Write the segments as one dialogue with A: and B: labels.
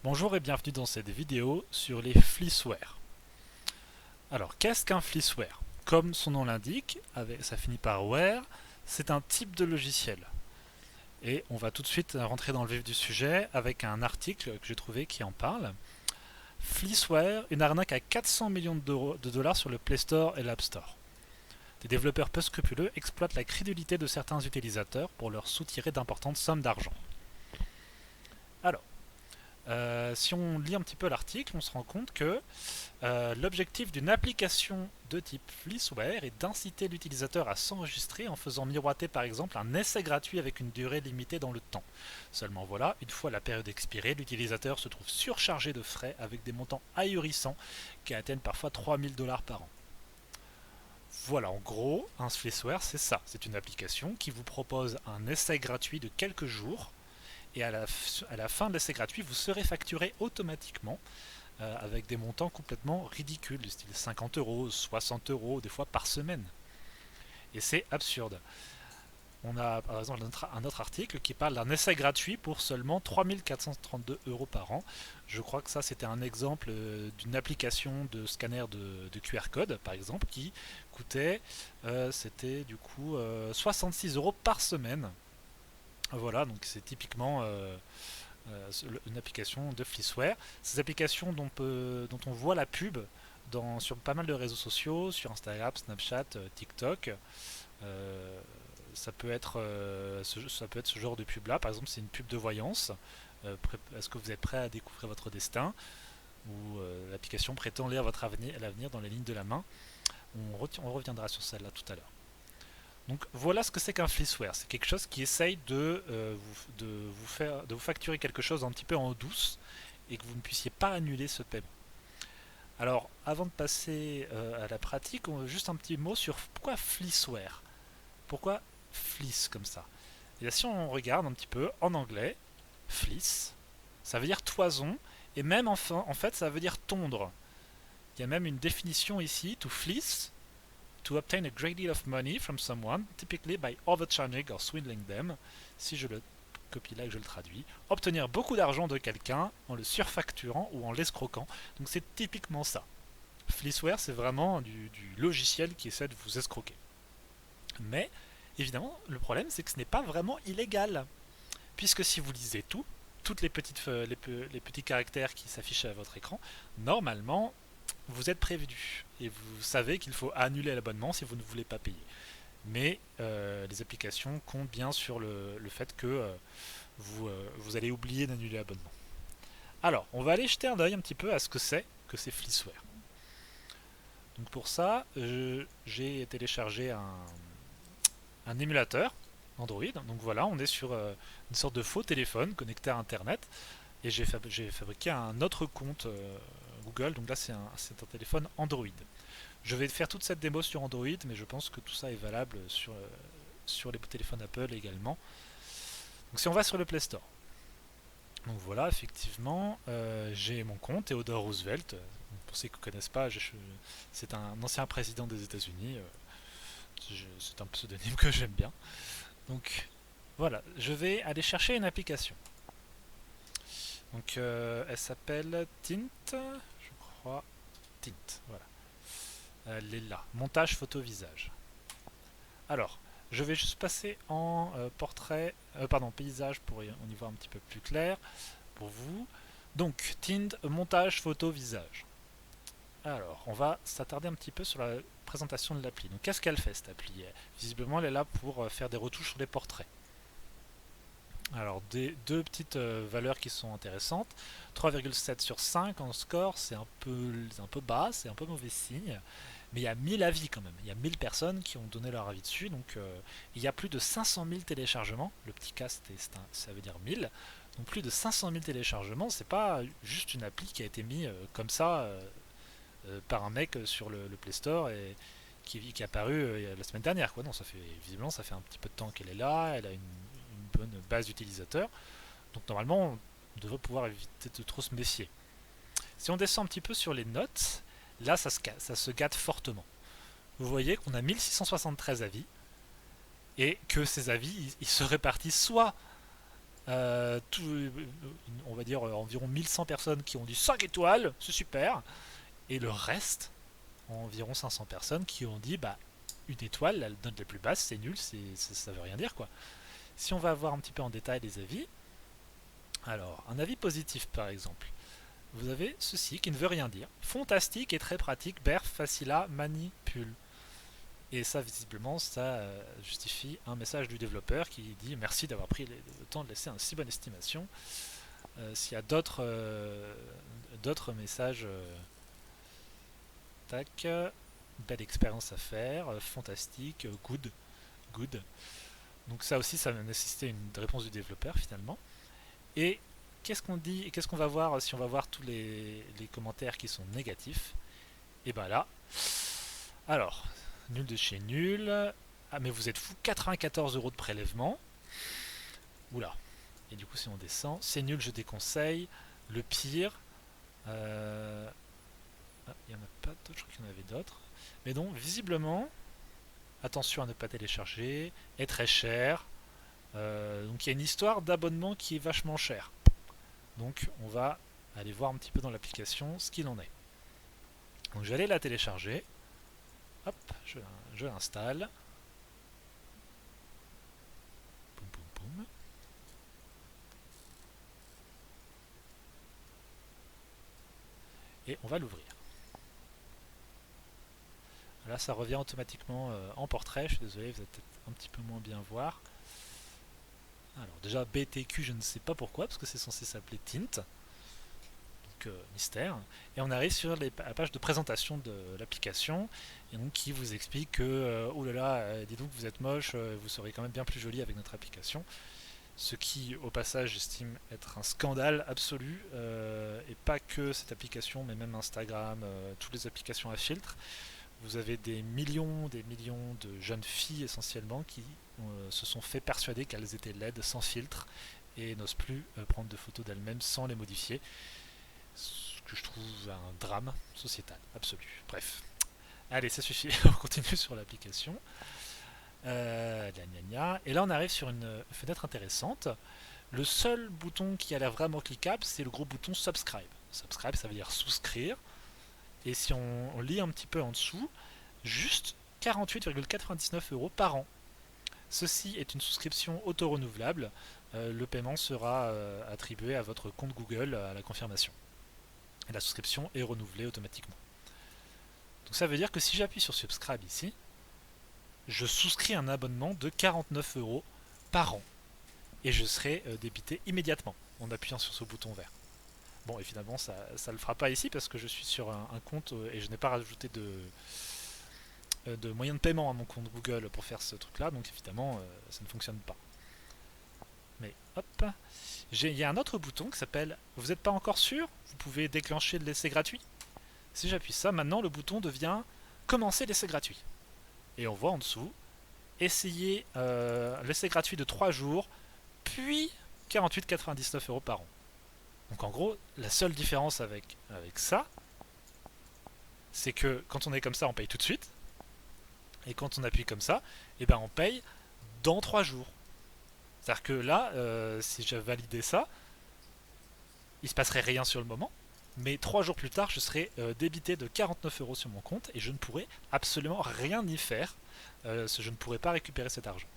A: Bonjour et bienvenue dans cette vidéo sur les fleeceware. Alors, qu'est-ce qu'un fleeceware? Comme son nom l'indique, ça finit par ware, c'est un type de logiciel. Et on va tout de suite rentrer dans le vif du sujet avec un article que j'ai trouvé qui en parle. Fleeceware, une arnaque à 400 millions de dollars sur le Play Store et l'App Store. Des développeurs peu scrupuleux exploitent la crédulité de certains utilisateurs pour leur soutirer d'importantes sommes d'argent. Alors, si on lit un petit peu l'article, on se rend compte que l'objectif d'une application de type Fleeceware est d'inciter l'utilisateur à s'enregistrer en faisant miroiter par exemple un essai gratuit avec une durée limitée dans le temps. Seulement voilà, une fois la période expirée, l'utilisateur se trouve surchargé de frais avec des montants ahurissants qui atteignent parfois 3000 dollars par an. Voilà, en gros, un Fleeceware c'est ça, c'est une application qui vous propose un essai gratuit de quelques jours et à la fin de l'essai gratuit, vous serez facturé automatiquement avec des montants complètement ridicules, du style 50 euros, 60 euros, des fois par semaine. Et c'est absurde. On a par exemple un autre article qui parle d'un essai gratuit pour seulement 3432 euros par an. Je crois que ça c'était un exemple d'une application de scanner de QR code par exemple qui coûtait, c'était du coup 66 euros par semaine. Voilà, donc c'est typiquement une application de Fleeceware. Ces applications dont on voit la pub sur pas mal de réseaux sociaux, sur Instagram, Snapchat, TikTok. Euh, ça peut être ce genre de pub là. Par exemple, c'est une pub de voyance. Est-ce que vous êtes prêt à découvrir votre destin? Ou l'application prétend lire votre l'avenir dans les lignes de la main. On reviendra sur celle-là tout à l'heure. Donc voilà ce que c'est qu'un fleeceware. C'est quelque chose qui essaye de vous facturer quelque chose un petit peu en douce et que vous ne puissiez pas annuler ce paiement. Alors avant de passer à la pratique, juste un petit mot sur pourquoi fleeceware. Pourquoi fleece comme ça? Et là, si on regarde un petit peu en anglais, fleece, ça veut dire toison et même en fait ça veut dire tondre. Il y a même une définition ici, to fleece, to obtain a great deal of money from someone, typically by overcharging or swindling them. Si je le copie là et que je le traduis, obtenir beaucoup d'argent de quelqu'un en le surfacturant ou en l'escroquant. Donc c'est typiquement ça. Fleeceware, c'est vraiment du logiciel qui essaie de vous escroquer. Mais évidemment, le problème, c'est que ce n'est pas vraiment illégal. Puisque si vous lisez tout, toutes les petits caractères qui s'affichent à votre écran, normalement, vous êtes prévenu et vous savez qu'il faut annuler l'abonnement si vous ne voulez pas payer. Mais les applications comptent bien sur le fait que vous allez oublier d'annuler l'abonnement. Alors, on va aller jeter un œil un petit peu à ce que c'est que ces Fleeceware. Donc pour ça, j'ai téléchargé un émulateur Android. Donc voilà, on est sur une sorte de faux téléphone connecté à Internet. Et j'ai fabriqué un autre compte Google. Donc là, c'est un téléphone Android. Je vais faire toute cette démo sur Android, mais je pense que tout ça est valable sur les téléphones Apple également. Donc si on va sur le Play Store, donc voilà, effectivement, j'ai mon compte Theodore Roosevelt. Pour ceux qui ne connaissent pas, c'est un ancien président des États-Unis. C'est un pseudonyme que j'aime bien. Donc voilà, je vais aller chercher une application. Donc elle s'appelle Tint, je crois. Tint, voilà. Elle est là. Montage photo visage. Alors, je vais juste passer en paysage pour on y voit un petit peu plus clair pour vous. Donc, Tint, montage photo visage. Alors, on va s'attarder un petit peu sur la présentation de l'appli. Donc, qu'est-ce qu'elle fait cette appli? Visiblement, elle est là pour faire des retouches sur les portraits. Alors, deux petites valeurs qui sont intéressantes. 3,7 sur 5 en score, c'est un peu bas, c'est un peu mauvais signe. Mais il y a 1000 avis quand même. Il y a 1000 personnes qui ont donné leur avis dessus. Donc, il y a plus de 500 000 téléchargements. Le petit cas, ça veut dire 1000. Donc, plus de 500 000 téléchargements. C'est pas juste une appli qui a été mise comme ça par un mec sur le Play Store et qui est apparu la semaine dernière. Quoi. Non, visiblement, ça fait un petit peu de temps qu'elle est là. Elle a une bonne base d'utilisateurs. Donc normalement, on devrait pouvoir éviter de trop se méfier. Si on descend un petit peu sur les notes, là ça se gâte fortement. Vous voyez qu'on a 1673 avis et que ces avis ils se répartissent soit On va dire environ 1100 personnes qui ont dit 5 étoiles, c'est super. Et le reste, environ 500 personnes qui ont dit bah une étoile, la note la plus basse, c'est nul, ça veut rien dire quoi. Si on va voir un petit peu en détail les avis, alors un avis positif par exemple, vous avez ceci qui ne veut rien dire. Fantastique et très pratique, berf, facile à manipule. Et ça, visiblement, ça justifie un message du développeur qui dit merci d'avoir pris le temps de laisser une si bonne estimation. S'il y a d'autres messages, tac, belle expérience à faire, fantastique, good. Donc ça aussi, ça va nécessiter une réponse du développeur finalement. Et qu'est-ce qu'on dit, qu'est-ce qu'on va voir si on va voir tous les commentaires qui sont négatifs? Et ben là, alors, nul de chez nul. Ah mais vous êtes fou, 94 euros de prélèvement. Oula. Et du coup si on descend, c'est nul, je déconseille. Le pire, il n'y en a pas d'autres, je crois qu'il y en avait d'autres. Mais donc visiblement, attention à ne pas télécharger, est très cher. Donc il y a une histoire d'abonnement qui est vachement cher. Donc on va aller voir un petit peu dans l'application ce qu'il en est. Donc je vais aller la télécharger. Hop, je l'installe. Poum poum poum. Et on va l'ouvrir. Là ça revient automatiquement en portrait. Je suis désolé, vous allez peut-être un petit peu moins bien voir. Alors déjà BTQ, je ne sais pas pourquoi, parce que c'est censé s'appeler Tint. Mystère. Et on arrive sur la page de présentation de l'application, et donc qui vous explique que oh là là, dis donc vous êtes moche, vous serez quand même bien plus joli avec notre application. Ce qui, au passage, j'estime être un scandale absolu, et pas que cette application, mais même Instagram, toutes les applications à filtre. Vous avez des millions de jeunes filles essentiellement qui se sont fait persuader qu'elles étaient laides sans filtre et n'osent plus prendre de photos d'elles-mêmes sans les modifier. Ce que je trouve un drame sociétal absolu. Bref. Allez, ça suffit, on continue sur l'application. Et là, on arrive sur une fenêtre intéressante. Le seul bouton qui a l'air vraiment cliquable, c'est le gros bouton Subscribe. Subscribe, ça veut dire souscrire. Et si on lit un petit peu en dessous, juste 48,99 euros par an. Ceci est une souscription auto-renouvelable. Le paiement sera attribué à votre compte Google à la confirmation. Et la souscription est renouvelée automatiquement. Donc ça veut dire que si j'appuie sur Subscribe ici, je souscris un abonnement de 49 euros par an. Et je serai débité immédiatement en appuyant sur ce bouton vert. Bon, et finalement, ça ne le fera pas ici parce que je suis sur un compte et je n'ai pas rajouté de moyens de paiement à mon compte Google pour faire ce truc-là. Donc évidemment, ça ne fonctionne pas. Mais hop, il y a un autre bouton qui s'appelle Vous n'êtes pas encore sûr? Vous pouvez déclencher l'essai gratuit. Si j'appuie ça, maintenant le bouton devient Commencer l'essai gratuit. Et on voit en dessous Essayer l'essai gratuit de 3 jours, puis 48,99 euros par an. Donc en gros, la seule différence avec ça, c'est que quand on est comme ça, on paye tout de suite. Et quand on appuie comme ça, eh ben on paye dans 3 jours. C'est-à-dire que là, si j'avais validé ça, il se passerait rien sur le moment. Mais 3 jours plus tard, je serais débité de 49 euros sur mon compte et je ne pourrais absolument rien y faire. Je ne pourrais pas récupérer cet argent.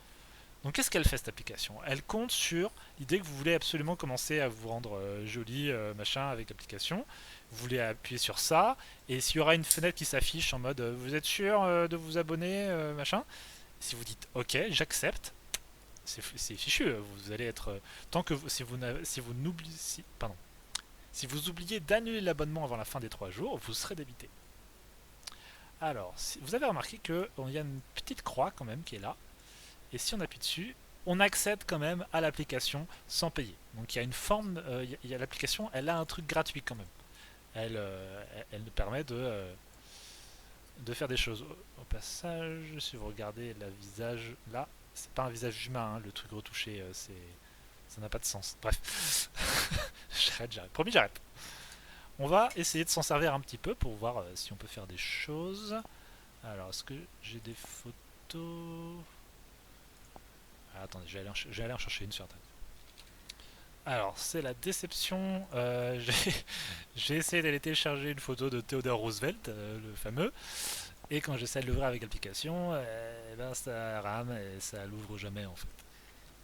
A: Donc qu'est-ce qu'elle fait cette application? Elle compte sur l'idée que vous voulez absolument commencer à vous rendre joli, machin, avec l'application. Vous voulez appuyer sur ça, et s'il y aura une fenêtre qui s'affiche en mode vous êtes sûr de vous abonner, machin. Si vous dites OK, j'accepte, c'est fichu. Vous allez être tant que si vous n'oubliez pardon, si vous oubliez d'annuler l'abonnement avant la fin des 3 jours, vous serez débité. Alors, vous avez remarqué qu'il y a une petite croix quand même qui est là. Et si on appuie dessus, on accède quand même à l'application sans payer. Donc il y a une forme, l'application, elle a un truc gratuit quand même. Elle nous permet de faire des choses. Au passage, si vous regardez le visage, là, c'est pas un visage humain, hein, le truc retouché, ça n'a pas de sens. Bref, j'arrête. Promis, j'arrête. On va essayer de s'en servir un petit peu pour voir si on peut faire des choses. Alors, est-ce que j'ai des photos? Attendez, je vais aller en chercher une sur Internet. Alors, c'est la déception. J'ai essayé d'aller télécharger une photo de Theodore Roosevelt, le fameux, et quand j'essaie de l'ouvrir avec l'application, eh ben, ça rame et ça l'ouvre jamais en fait.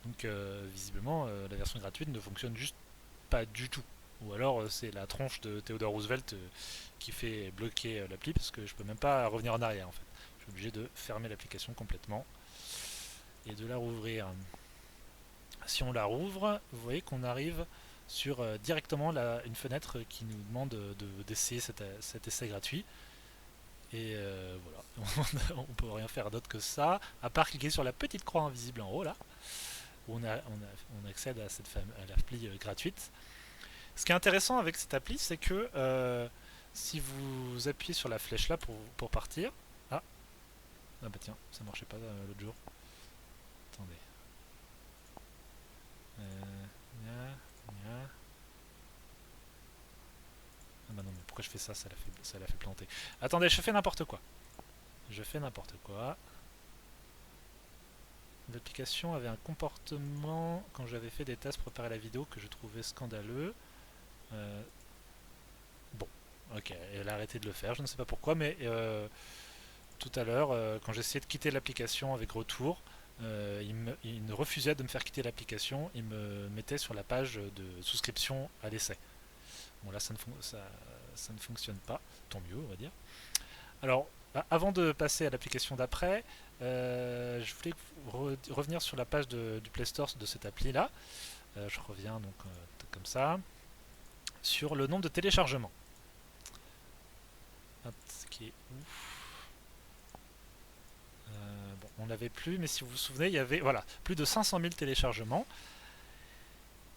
A: Donc, visiblement, la version gratuite ne fonctionne juste pas du tout. Ou alors, c'est la tronche de Theodore Roosevelt qui fait bloquer l'appli parce que je peux même pas revenir en arrière en fait. Je suis obligé de fermer l'application complètement et de la rouvrir. Si on la rouvre, vous voyez qu'on arrive sur directement une fenêtre qui nous demande d'essayer cet essai gratuit. Et voilà, on peut rien faire d'autre que ça, à part cliquer sur la petite croix invisible en haut là, où on accède à à l'appli gratuite. Ce qui est intéressant avec cette appli, c'est que si vous appuyez sur la flèche là pour partir, ah, ah bah tiens, ça marchait pas l'autre jour. Attendez. Gna, gna. Ah bah non, mais pourquoi je fais ça, ça l'a fait planter. Attendez, je fais n'importe quoi. Je fais n'importe quoi. L'application avait un comportement, quand j'avais fait des tests pour préparer la vidéo, que je trouvais scandaleux. Euh, bon, ok, elle a arrêté de le faire, je ne sais pas pourquoi, mais tout à l'heure, quand j'essayais de quitter l'application avec retour, il ne refusait de me faire quitter l'application, il me mettait sur la page de souscription à l'essai. Bon là ça ne fonctionne pas, tant mieux on va dire. Alors bah, avant de passer à l'application d'après, je voulais revenir sur la page du Play Store de cette appli là. Je reviens donc comme ça sur le nombre de téléchargements. Hop, ce qui est ouf. Bon, on l'avait plus, mais si vous vous souvenez, il y avait voilà, plus de 500 000 téléchargements.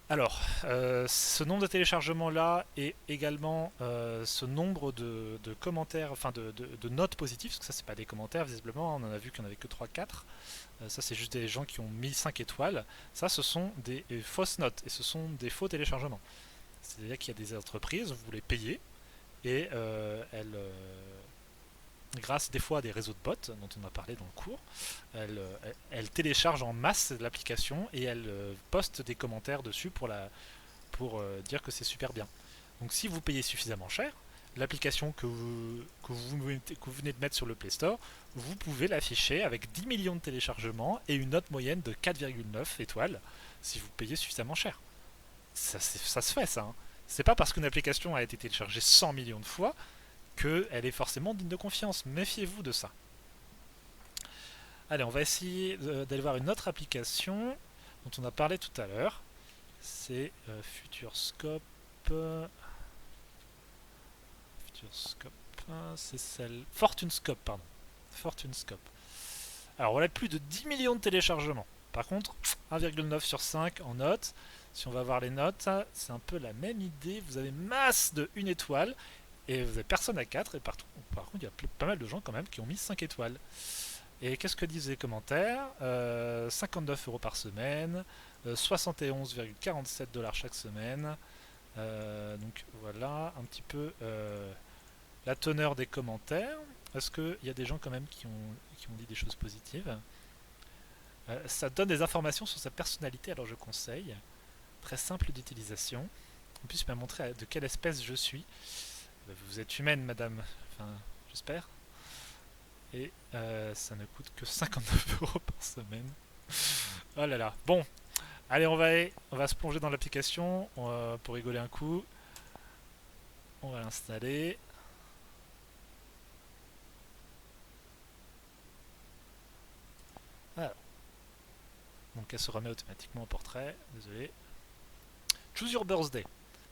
A: Alors, ce nombre de téléchargements-là et également ce nombre de commentaires, enfin de notes positives, parce que ça c'est pas des commentaires visiblement, on en a vu qu'il n'y en avait que 3-4, ça c'est juste des gens qui ont mis 5 étoiles, ça ce sont des fausses notes et ce sont des faux téléchargements. C'est-à-dire qu'il y a des entreprises, vous les payez et elles, grâce des fois à des réseaux de bots dont on a parlé dans le cours, elles téléchargent en masse l'application et elles postent des commentaires dessus pour dire que c'est super bien. Donc si vous payez suffisamment cher, l'application que vous venez de mettre sur le Play Store, vous pouvez l'afficher avec 10 millions de téléchargements et une note moyenne de 4,9 étoiles si vous payez suffisamment cher. Ça se fait ça. Hein. C'est pas parce qu'une application a été téléchargée 100 millions de fois qu'elle est forcément digne de confiance. Méfiez-vous de ça. Allez, on va essayer d'aller voir une autre application dont on a parlé tout à l'heure. C'est Futurescope. Futurescope, c'est celle. FortuneScope, pardon. FortuneScope. Alors, voilà plus de 10 millions de téléchargements. Par contre, 1,9 sur 5 en notes. Si on va voir les notes, c'est un peu la même idée. Vous avez masse de 1 étoile et vous avez personne à 4. Et par contre, il y a pas mal de gens quand même qui ont mis 5 étoiles. Et qu'est-ce que disent les commentaires 59 euros par semaine, 71,47 dollars chaque semaine. Donc voilà un petit peu la teneur des commentaires. Est-ce qu'il y a des gens quand même qui ont dit des choses positives Ça donne des informations sur sa personnalité, alors je conseille. Très simple d'utilisation. En plus, il m'a montré de quelle espèce je suis. Vous êtes humaine, madame. Enfin, j'espère. Et ça ne coûte que 59 euros par semaine. Oh là là. Bon, allez, on va se plonger dans l'application pour rigoler un coup. On va l'installer. Voilà. Donc elle se remet automatiquement au portrait. Désolé. Choose your birthday.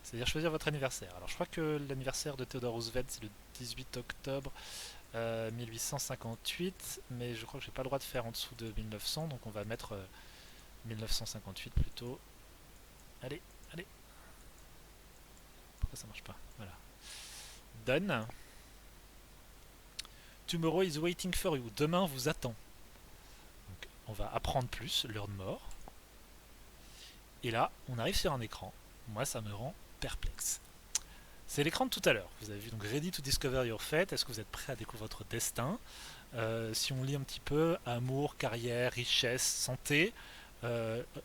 A: C'est-à-dire choisir votre anniversaire. Alors je crois que l'anniversaire de Theodore Roosevelt c'est le 18 octobre 1858, mais je crois que j'ai pas le droit de faire en dessous de 1900, donc on va mettre 1958 plutôt. Allez, allez. Pourquoi ça marche pas? Voilà. Done. Tomorrow is waiting for you. Demain vous attend. Donc on va apprendre plus, l'heure de mort. Et là, on arrive sur un écran. Moi, ça me rend perplexe. C'est l'écran de tout à l'heure. Vous avez vu donc Ready to Discover Your Fate. Est-ce que vous êtes prêt à découvrir votre destin Si on lit un petit peu, amour, carrière, richesse, santé,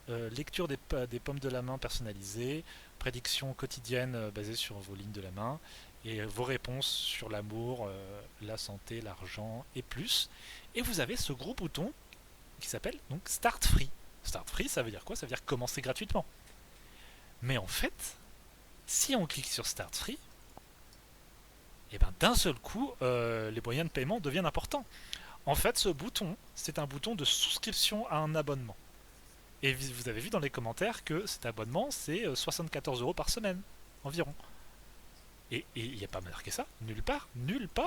A: lecture des pommes de la main personnalisées, prédictions quotidiennes basées sur vos lignes de la main, et vos réponses sur l'amour, la santé, l'argent et plus. Et vous avez ce gros bouton qui s'appelle donc Start Free. Start Free, ça veut dire quoi? Ça veut dire commencer gratuitement. Mais en fait, si on clique sur Start Free, et ben d'un seul coup, les moyens de paiement deviennent importants. En fait, ce bouton, c'est un bouton de souscription à un abonnement. Et vous avez vu dans les commentaires que cet abonnement, c'est 74 euros par semaine, environ. Et il n'y a pas marqué ça, nulle part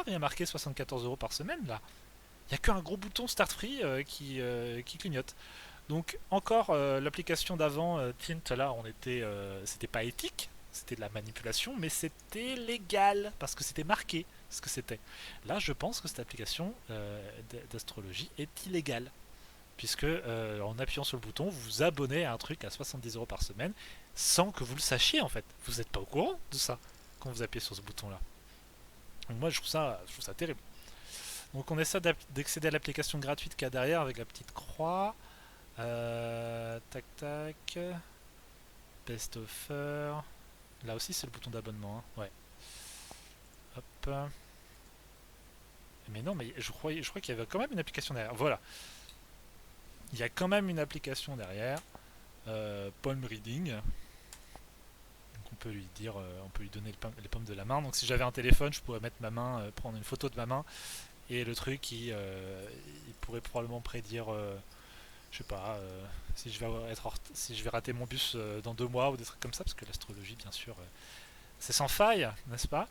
A: il y a marqué 74 euros par semaine là. Il n'y a qu'un gros bouton Start Free qui clignote. Donc encore l'application d'avant, Tint, là, c'était pas éthique, c'était de la manipulation, mais c'était légal parce que c'était marqué ce que c'était. Là, je pense que cette application d'astrologie est illégale puisque en appuyant sur le bouton, vous vous abonnez à un truc à 70 euros par semaine sans que vous le sachiez en fait. Vous n'êtes pas au courant de ça quand vous appuyez sur ce bouton-là. Donc moi, je trouve ça terrible. Donc on essaie d'accéder à l'application gratuite qu'il y a derrière avec la petite croix. Tac tac. Best offer. Là aussi c'est le bouton d'abonnement. Hein. Ouais. Hop. Mais non, mais je crois qu'il y avait quand même une application derrière. Voilà. Il y a quand même une application derrière. Palm Reading. Donc on peut lui dire, on peut lui donner les pommes de la main. Donc si j'avais un téléphone, je pourrais mettre ma main, prendre une photo de ma main. Et le truc, il pourrait probablement prédire, je sais pas, si je vais rater mon bus dans 2 mois ou des trucs comme ça, parce que l'astrologie, bien sûr, c'est sans faille, n'est-ce pas?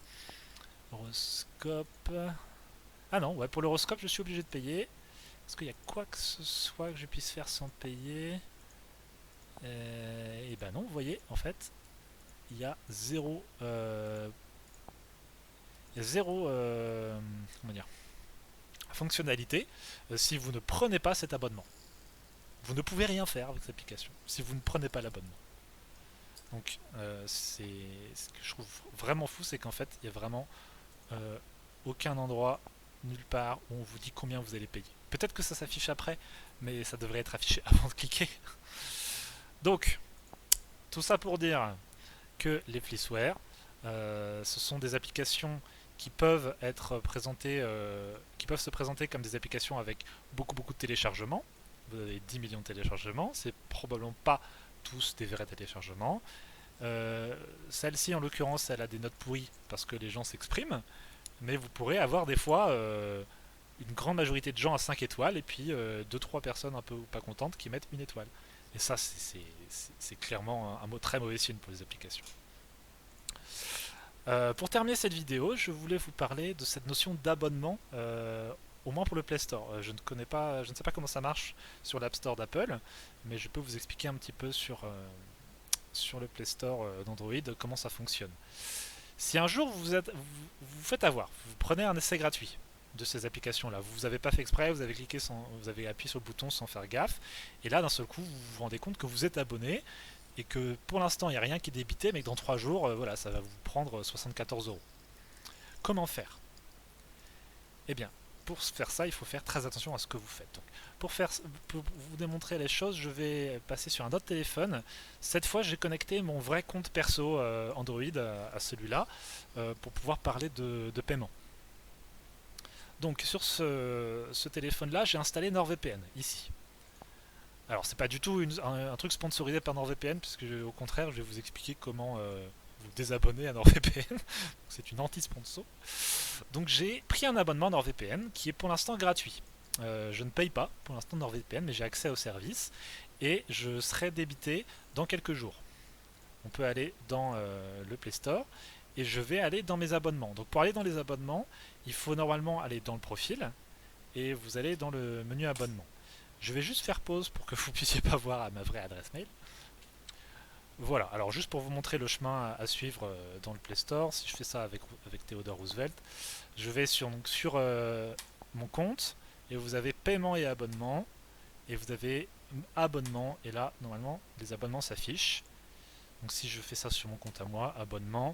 A: Horoscope. Ah non, ouais, pour l'horoscope, je suis obligé de payer. Est-ce qu'il y a quoi que ce soit que je puisse faire sans payer? Et ben non, vous voyez, en fait, il y a zéro. Il y a zéro. Comment dire? Fonctionnalité si vous ne prenez pas cet abonnement. Vous ne pouvez rien faire avec cette application si vous ne prenez pas l'abonnement. Donc, ce que je trouve vraiment fou, c'est qu'en fait, il n'y a vraiment aucun endroit, nulle part, où on vous dit combien vous allez payer. Peut-être que ça s'affiche après, mais ça devrait être affiché avant de cliquer. Donc, tout ça pour dire que les Fleeceware, ce sont des applications qui peuvent être présentées, qui peuvent se présenter comme des applications avec beaucoup de téléchargements. Vous avez 10 millions de téléchargements, c'est probablement pas tous des vrais téléchargements. Celle-ci en l'occurrence, elle a des notes pourries parce que les gens s'expriment, mais vous pourrez avoir des fois une grande majorité de gens à 5 étoiles et puis 2-3 personnes un peu pas contentes qui mettent 1 étoile. Et ça, c'est clairement un mot très mauvais signe pour les applications. Pour terminer cette vidéo, je voulais vous parler de cette notion d'abonnement, au moins pour le Play Store. Je ne sais pas comment ça marche sur l'App Store d'Apple, mais je peux vous expliquer un petit peu sur le Play Store d'Android comment ça fonctionne. Si un jour vous faites avoir, vous prenez un essai gratuit de ces applications-là, vous n'avez pas fait exprès, vous avez appuyé sur le bouton sans faire gaffe, et là d'un seul coup vous vous rendez compte que vous êtes abonné et que pour l'instant il n'y a rien qui est débité, mais que dans 3 jours, voilà, ça va vous prendre 74 euros. Comment faire? Eh bien, pour faire ça, il faut faire très attention à ce que vous faites. Donc, pour vous démontrer les choses, je vais passer sur un autre téléphone. Cette fois, j'ai connecté mon vrai compte perso Android à celui-là pour pouvoir parler de paiement. Donc, sur ce téléphone-là, j'ai installé NordVPN ici. Alors, c'est pas du tout un truc sponsorisé par NordVPN, puisque au contraire, je vais vous expliquer comment vous désabonner à NordVPN. C'est une anti-sponsor. Donc j'ai pris un abonnement NordVPN qui est pour l'instant gratuit. Je ne paye pas pour l'instant NordVPN, mais j'ai accès au service et je serai débité dans quelques jours. On peut aller dans le Play Store et je vais aller dans mes abonnements. Donc pour aller dans les abonnements, il faut normalement aller dans le profil et vous allez dans le menu abonnement. Je vais juste faire pause pour que vous puissiez pas voir ma vraie adresse mail. Voilà, alors juste pour vous montrer le chemin à suivre dans le Play Store, si je fais ça avec Theodore Roosevelt, je vais sur mon compte et vous avez paiement et abonnement et vous avez abonnement et là normalement les abonnements s'affichent. Donc si je fais ça sur mon compte à moi, abonnement,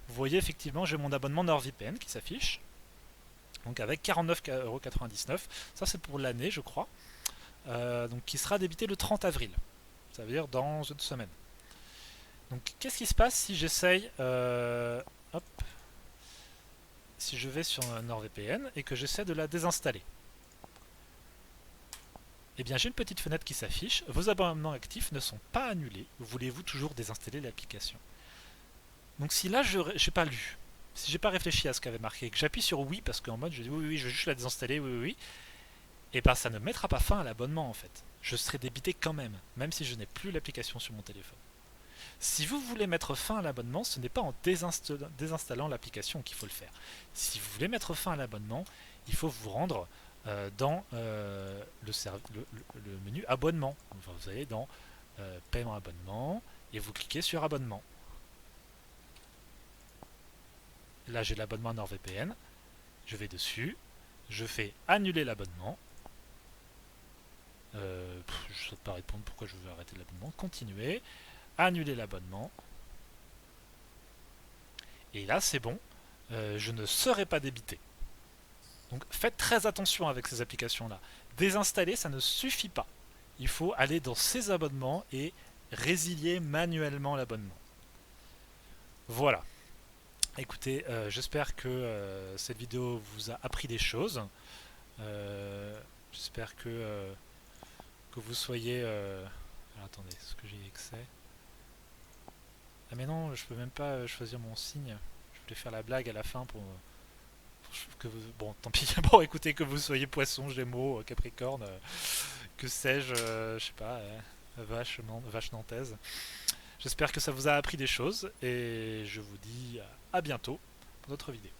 A: vous voyez effectivement j'ai mon abonnement NordVPN qui s'affiche. Donc avec 49,99€, ça c'est pour l'année je crois. donc qui sera débité le 30 avril. Ça veut dire dans une semaine. Donc qu'est-ce qui se passe si j'essaye, hop, si je vais sur NordVPN et que j'essaie de la désinstaller? Eh bien j'ai une petite fenêtre qui s'affiche. Vos abonnements actifs ne sont pas annulés. Voulez-vous toujours désinstaller l'application? Donc si là je n'ai pas lu, si j'ai pas réfléchi à ce qu'avait marqué, que j'appuie sur oui parce qu'en mode je dis oui, oui, je veux juste la désinstaller, oui, oui, oui, et ben ça ne mettra pas fin à l'abonnement en fait. Je serai débité quand même, même si je n'ai plus l'application sur mon téléphone. Si vous voulez mettre fin à l'abonnement, ce n'est pas en désinstallant l'application qu'il faut le faire. Si vous voulez mettre fin à l'abonnement, il faut vous rendre dans le menu abonnement. Enfin, vous allez dans paiement abonnement et vous cliquez sur abonnement. Là j'ai l'abonnement à NordVPN. Je vais dessus. Je fais annuler l'abonnement. Je ne sais pas répondre pourquoi je veux arrêter l'abonnement. Continuer. Annuler l'abonnement. Et là c'est bon. Je ne serai pas débité. Donc faites très attention avec ces applications-là. Désinstaller, ça ne suffit pas. Il faut aller dans ces abonnements et résilier manuellement l'abonnement. Voilà. Écoutez, j'espère que cette vidéo vous a appris des choses. J'espère que vous soyez... Alors, attendez, est-ce que j'ai accès? Ah mais non, je peux même pas choisir mon signe. Je voulais faire la blague à la fin pour que vous... Bon, tant pis. Bon, écoutez, que vous soyez poisson, gémeaux, capricorne, que sais-je, je sais pas, vache nantaise. J'espère que ça vous a appris des choses et je vous dis à bientôt pour d'autres vidéos.